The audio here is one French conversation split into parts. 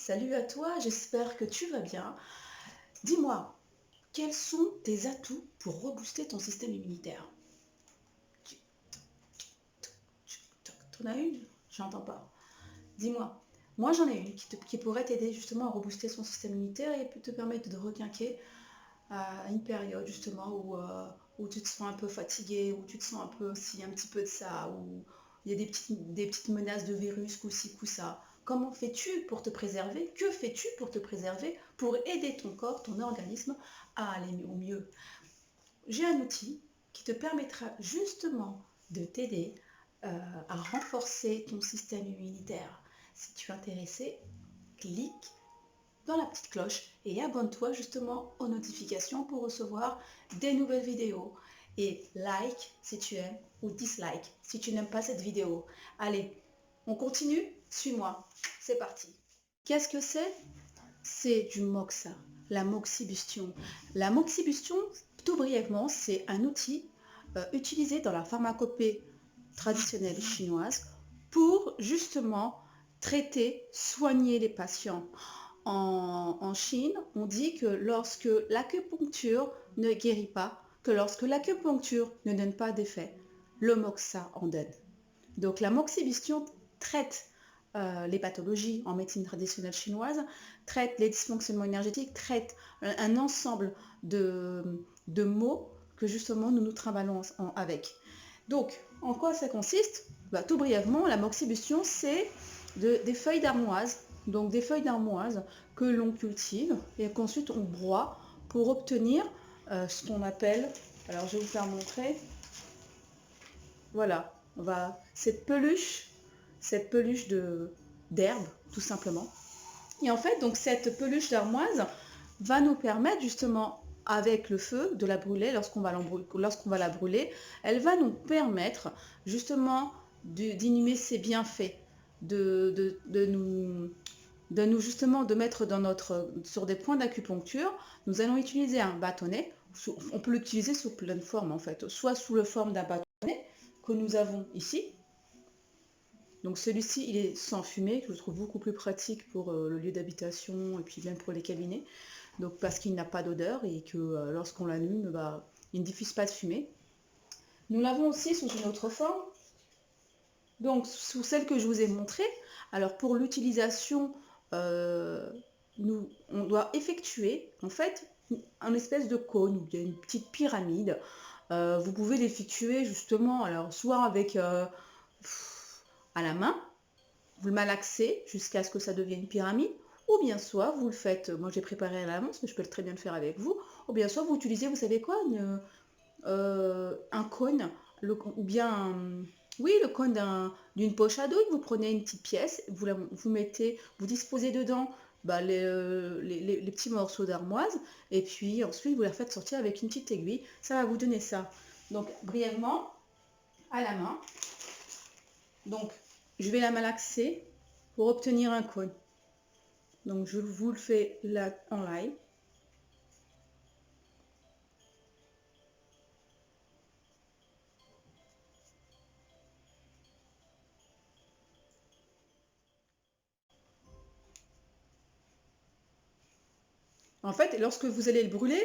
salut à toi, j'espère que tu vas bien. Dis-moi, quels sont tes atouts pour rebooster ton système immunitaire? T'en as une? J'entends pas. Dis-moi. Moi j'en ai une qui pourrait t'aider justement à rebooster son système immunitaire et te permettre de requinquer à une période justement où tu te sens un peu fatigué, où tu te sens un peu aussi un petit peu de ça, où il y a des petites menaces de virus, coup-ci, coup-ça. Comment fais-tu pour te préserver? Que fais-tu pour te préserver, pour aider ton corps, ton organisme à aller au mieux? J'ai un outil qui te permettra justement de t'aider à renforcer ton système immunitaire. Si tu es intéressé, clique dans la petite cloche et abonne-toi justement aux notifications pour recevoir des nouvelles vidéos. Et like si tu aimes ou dislike si tu n'aimes pas cette vidéo. Allez, on continue? Suis-moi. C'est parti. Qu'est-ce que c'est? C'est du moxa, la moxibustion. La moxibustion, tout brièvement, c'est un outil utilisé dans la pharmacopée traditionnelle chinoise pour justement traiter, soigner les patients. En Chine, on dit que lorsque l'acupuncture ne guérit pas, que lorsque l'acupuncture ne donne pas d'effet, le moxa en donne. Donc la moxibustion traite les pathologies en médecine traditionnelle chinoise, traite les dysfonctionnements énergétiques, traite un ensemble de maux que justement nous nous trimballons avec. Donc, en quoi ça consiste? Tout brièvement, la moxibustion, c'est des feuilles d'armoise, donc des feuilles d'armoise que l'on cultive et qu'ensuite on broie pour obtenir ce qu'on appelle, alors je vais vous faire montrer, voilà, cette peluche d'herbe, tout simplement. Et en fait, donc cette peluche d'armoise va nous permettre justement, avec le feu, de la brûler lorsqu'on va la brûler, elle va nous permettre justement d'inhumer ses bienfaits, de nous justement de mettre sur des points d'acupuncture. Nous allons utiliser un bâtonnet. On peut l'utiliser sous plein de formes en fait, soit sous la forme d'un bâtonnet que nous avons ici. Donc celui-ci, il est sans fumée, que je trouve beaucoup plus pratique pour le lieu d'habitation et puis même pour les cabinets. Donc parce qu'il n'a pas d'odeur et que lorsqu'on l'allume, il ne diffuse pas de fumée. Nous l'avons aussi sous une autre forme, donc sous celle que je vous ai montrée. Alors pour l'utilisation, on doit effectuer en fait un espèce de cône où il y a une petite pyramide. Vous pouvez l'effectuer justement, alors soit avec à la main, vous le malaxez jusqu'à ce que ça devienne une pyramide, ou bien soit vous le faites, moi j'ai préparé à l'avance, mais je peux très bien le faire avec vous, ou bien soit vous utilisez, vous savez quoi, un cône, ou bien, oui, le cône d'une poche à douille, vous prenez une petite pièce, vous disposez dedans les petits morceaux d'armoise, et puis ensuite vous la faites sortir avec une petite aiguille, ça va vous donner ça. Donc brièvement, à la main, donc je vais la malaxer pour obtenir un cône. Donc je vous le fais là en live. En fait, lorsque vous allez le brûler,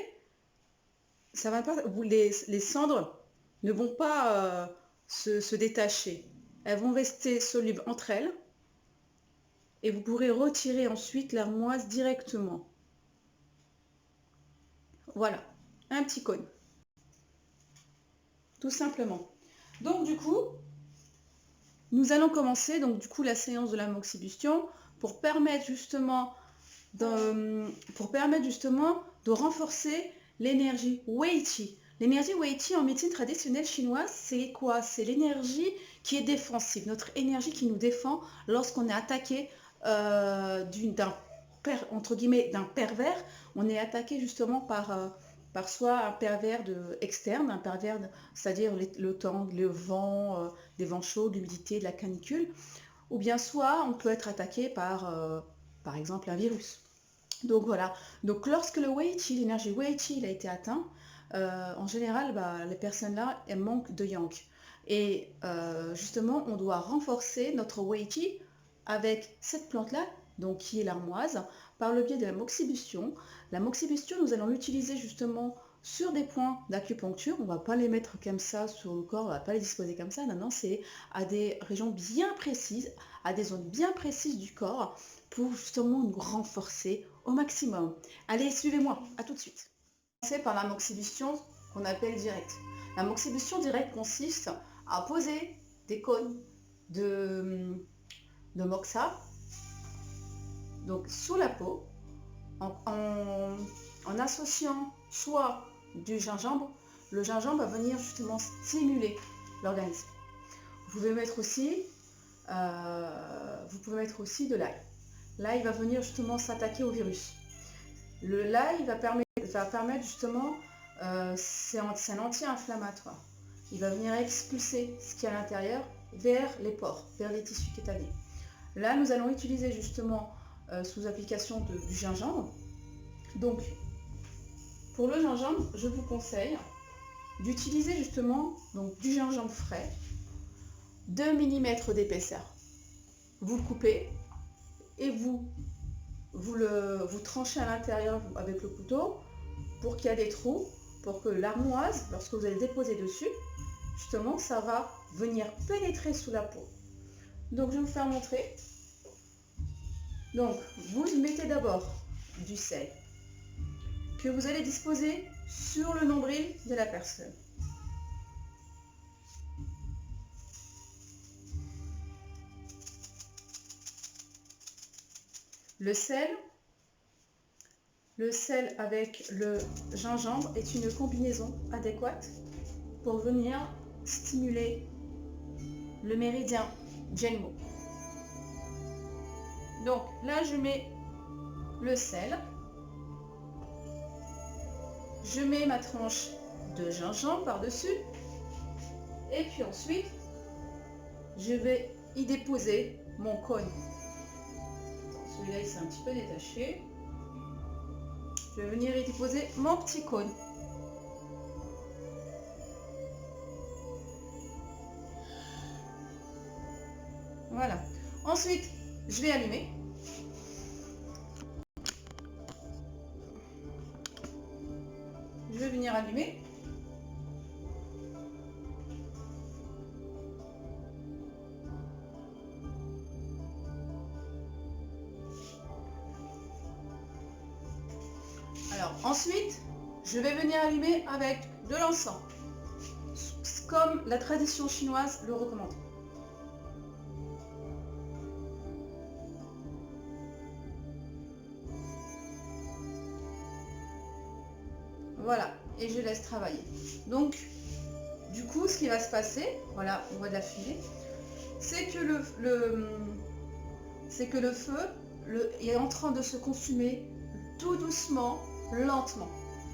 ça va pas, les cendres ne vont pas se détacher. Elles vont rester solubles entre elles et vous pourrez retirer ensuite l'armoise directement. Voilà, un petit cône. Tout simplement. Donc du coup, nous allons commencer la séance de la moxibustion pour permettre justement de renforcer l'énergie Wei Qi. L'énergie Wei Qi en médecine traditionnelle chinoise, c'est quoi? C'est l'énergie qui est défensive, notre énergie qui nous défend lorsqu'on est attaqué entre guillemets d'un pervers. On est attaqué justement par soit un pervers externe, un pervers, c'est-à-dire le temps, le vent, des vents chauds, l'humidité, de la canicule, ou bien soit on peut être attaqué par exemple un virus. Donc voilà, donc lorsque le Wei Qi, l'énergie Wei Qi, il a été atteint, en général, les personnes là, elles manquent de Yang. Et justement, on doit renforcer notre Wei Qi avec cette plante-là donc qui est l'armoise, par le biais de la moxibustion. La moxibustion, nous allons l'utiliser justement sur des points d'acupuncture. On ne va pas les mettre comme ça sur le corps, on ne va pas les disposer comme ça. Non, non, c'est à des régions bien précises, à des zones bien précises du corps, pour justement nous renforcer au maximum. Allez, suivez-moi, à tout de suite. On va commencer par la moxibustion qu'on appelle directe. La moxibustion directe consiste à poser des cônes de moxa, donc sous la peau, en associant soit du gingembre. Le gingembre va venir justement stimuler l'organisme. Vous pouvez mettre aussi de l'ail. L'ail va venir justement s'attaquer au virus. L'ail va permettre justement, c'est un anti-inflammatoire. Il va venir expulser ce qui est à l'intérieur vers les pores, vers les tissus cutanés. Là, nous allons utiliser justement sous application du gingembre. Donc, pour le gingembre, je vous conseille d'utiliser justement donc, du gingembre frais, 2 mm d'épaisseur. Vous le coupez et vous tranchez à l'intérieur avec le couteau pour qu'il y ait des trous, pour que l'armoise, lorsque vous allez déposer dessus, justement, ça va venir pénétrer sous la peau. Donc, je vais vous faire montrer. Donc, vous mettez d'abord du sel que vous allez disposer sur le nombril de la personne. Le sel avec le gingembre est une combinaison adéquate pour venir stimuler le méridien Genmo. Donc là, je mets le sel. Je mets ma tranche de gingembre par-dessus. Et puis ensuite, je vais y déposer mon cône. Celui-là, il s'est un petit peu détaché. Je vais venir y déposer mon petit cône. Voilà. Ensuite, je vais allumer. Je vais venir allumer. Alors ensuite, je vais venir allumer avec de l'encens, comme la tradition chinoise le recommande. Voilà, et je laisse travailler. Donc, du coup, ce qui va se passer, voilà, on voit de la fumée, c'est que le feu est en train de se consumer tout doucement, lentement.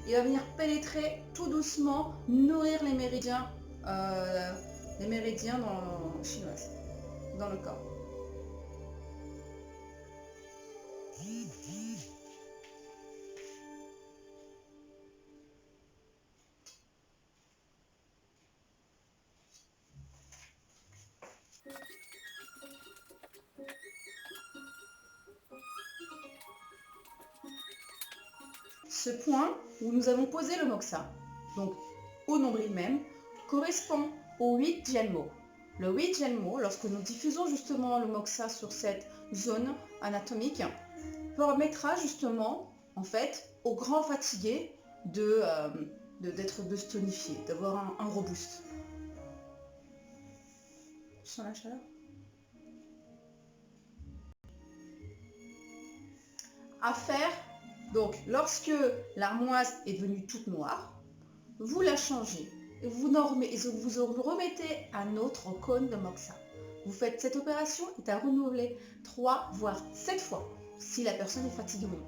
Il va venir pénétrer tout doucement, nourrir les méridiens chinoises dans le corps. Ce point où nous avons posé le moxa, donc au nombril même, correspond au 8 Genmo. Le 8 Genmo, lorsque nous diffusons justement le moxa sur cette zone anatomique, permettra justement, en fait, aux grands fatigués d'être tonifiés, d'avoir un reboost. Tu sens la chaleur? À faire, donc lorsque l'armoise est devenue toute noire, vous la changez et vous remettez un autre cône de moxa. Vous faites cette opération est à renouveler 3 voire 7 fois si la personne est fatiguée ou non.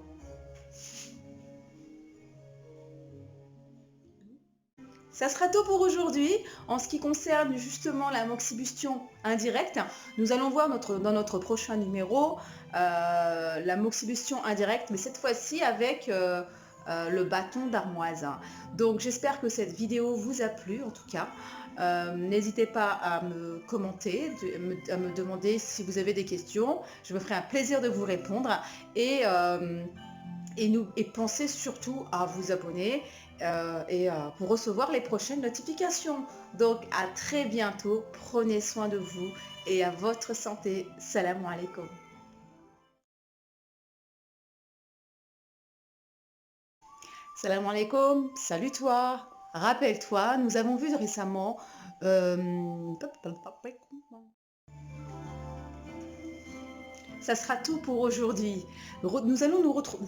Ça sera tout pour aujourd'hui. En ce qui concerne justement la moxibustion indirecte, nous allons voir dans notre prochain numéro la moxibustion indirecte, mais cette fois-ci avec le bâton d'armoise. Donc j'espère que cette vidéo vous a plu en tout cas. N'hésitez pas à me commenter, à me demander si vous avez des questions. Je me ferai un plaisir de vous répondre. Et pensez surtout à vous abonner pour recevoir les prochaines notifications. Donc à très bientôt, prenez soin de vous et à votre santé. Salam alaikum. Salam alaikum, salut toi. Rappelle-toi, nous avons vu récemment... Ça sera tout pour aujourd'hui. Nous allons nous retrouver...